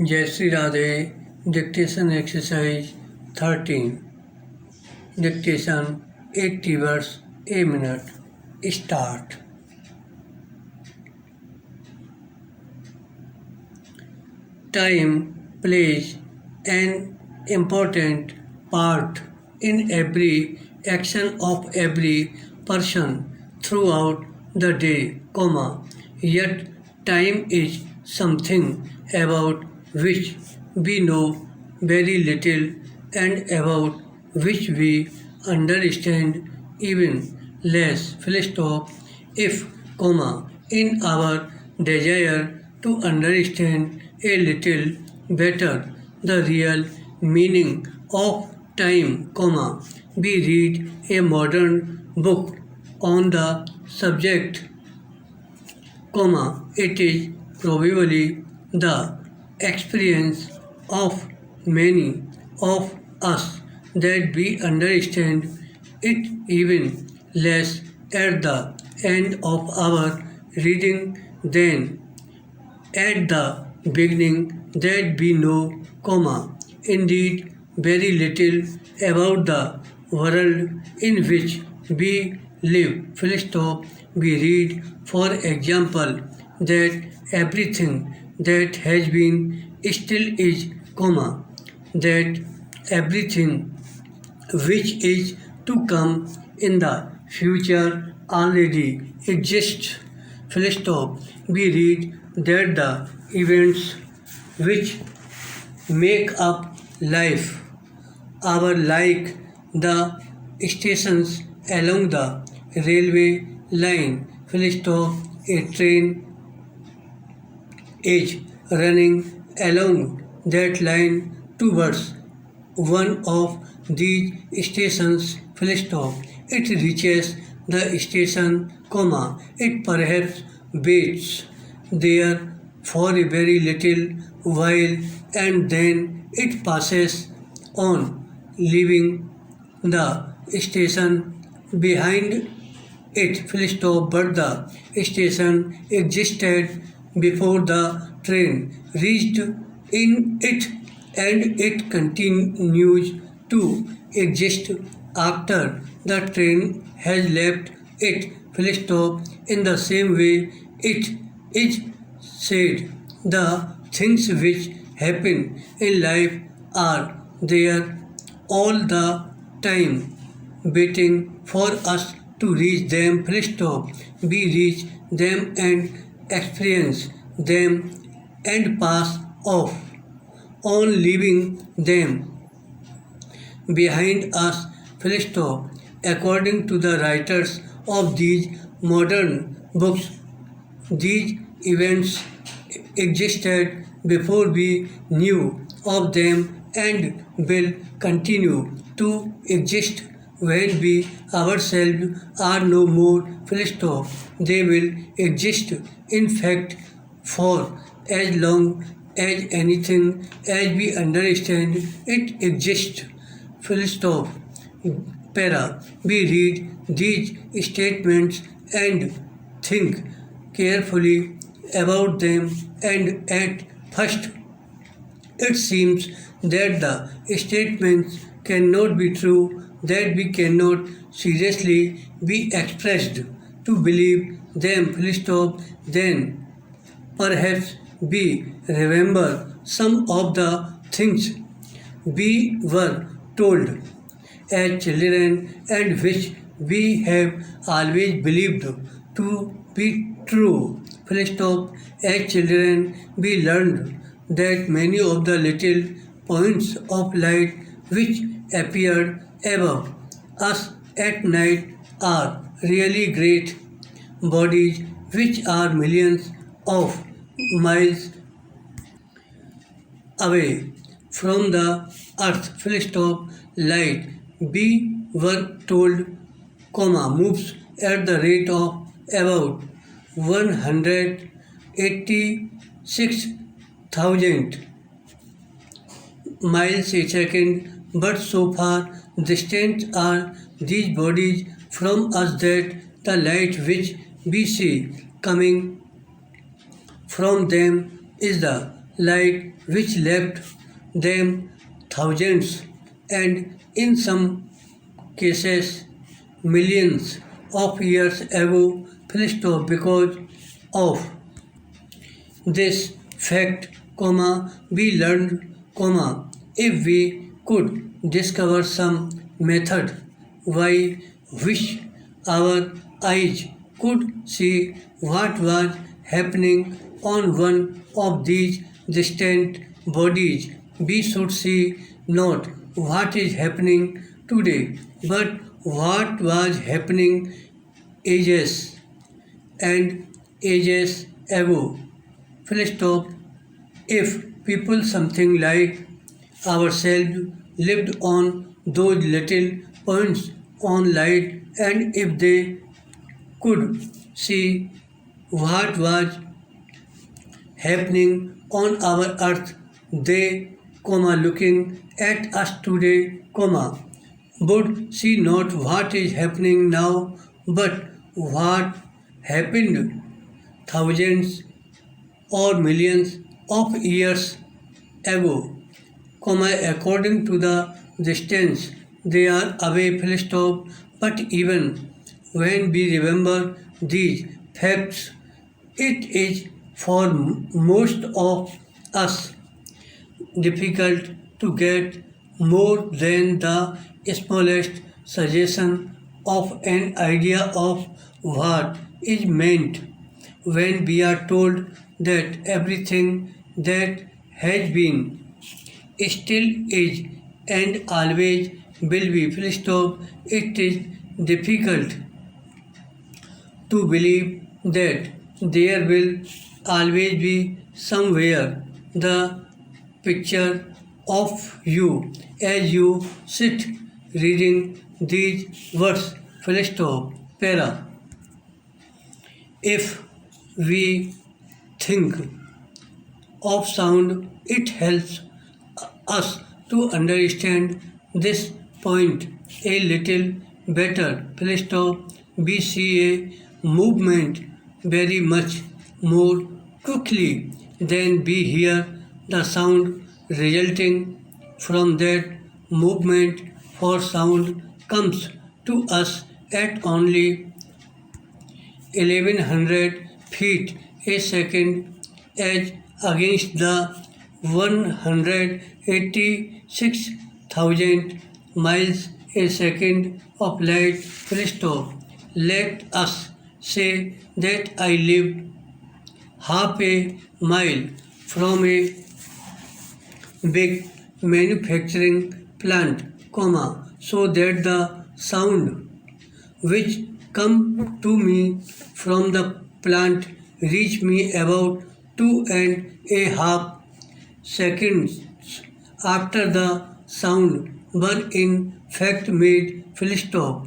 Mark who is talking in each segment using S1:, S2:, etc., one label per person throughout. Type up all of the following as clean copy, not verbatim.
S1: Jai Shri Radhe. Dictation exercise 13। Dictation 80 words a minute. Start. Time plays an important part in every action of every person throughout the day, yet time is something about which we know very little and about which we understand even less. If, in our desire to understand a little better the real meaning of time, we read a modern book on the subject, it is probably the experience of many of us that we understand it even less at the end of our reading than at the beginning, that we know, indeed very little about the world in which we live. We read, for example, that everything that has been still is, that everything which is to come in the future already exists. We read that the events which make up life are like the stations along the railway line. A train is running along that line towards one of these stations. It reaches the station, it perhaps waits there for a very little while and then it passes on, leaving the station behind it. But the station existed before the train reached in it and it continues to exist after the train has left it. In the same way, it is said the things which happen in life are there all the time, waiting for us to reach them. We reach them and experience them and pass off on, leaving them behind us. According to the writers of these modern books, these events existed before we knew of them and will continue to exist when we ourselves are no more. They will exist, in fact, for as long as anything as we understand it exists. We read these statements and think carefully about them, and at first it seems that the statements cannot be true, that we cannot seriously be expressed to believe them. Then perhaps we remember some of the things we were told as children and which we have always believed to be true. As children, we learned that many of the little points of light which appeared above us at night are really great bodies which are millions of miles away from the earth. Light, we were told, moves at the rate of about 186,000 miles a second, but so far distant are these bodies from us that the light which we see coming from them is the light which left them thousands and in some cases millions of years ago, because of this fact, we learned, if we could discover some method by which our eyes could see what was happening on one of these distant bodies, we should see not what is happening today, but what was happening ages and ages ago. Full stop. If people something like ourselves lived on those little points on light, and if they could see what was happening on our earth, they, looking at us today, would see not what is happening now, but what happened thousands or millions of years ago, according to the distance they are away, full stop. But even when we remember these facts, it is for most of us difficult to get more than the smallest suggestion of an idea of what is meant when we are told that everything that has been, still is, and always will be, full stop. It is difficult to believe that there will always be somewhere the picture of you as you sit reading these words, full stop, para. If we think of sound, it helps us to understand this point a little better. Full stop. We see a movement very much more quickly than we hear the sound resulting from that movement, for sound comes to us at only 1100 feet a second as against the 186,000 miles a second of light. Full stop. Let us say that I lived half a mile from a big manufacturing plant, so that the sound which come to me from the plant reach me about 2.5 seconds after the sound were in fact made. Full stop.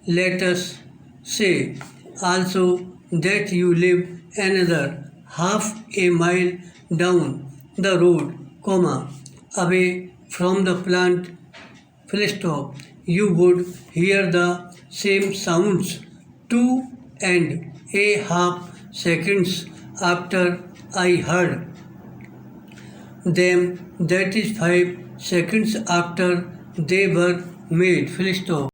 S1: Let us say also that you live another half a mile down the road, away from the plant. Full stop. You would hear the same sounds 2.5 seconds after I heard them, that is 5 seconds after they were made. Full stop.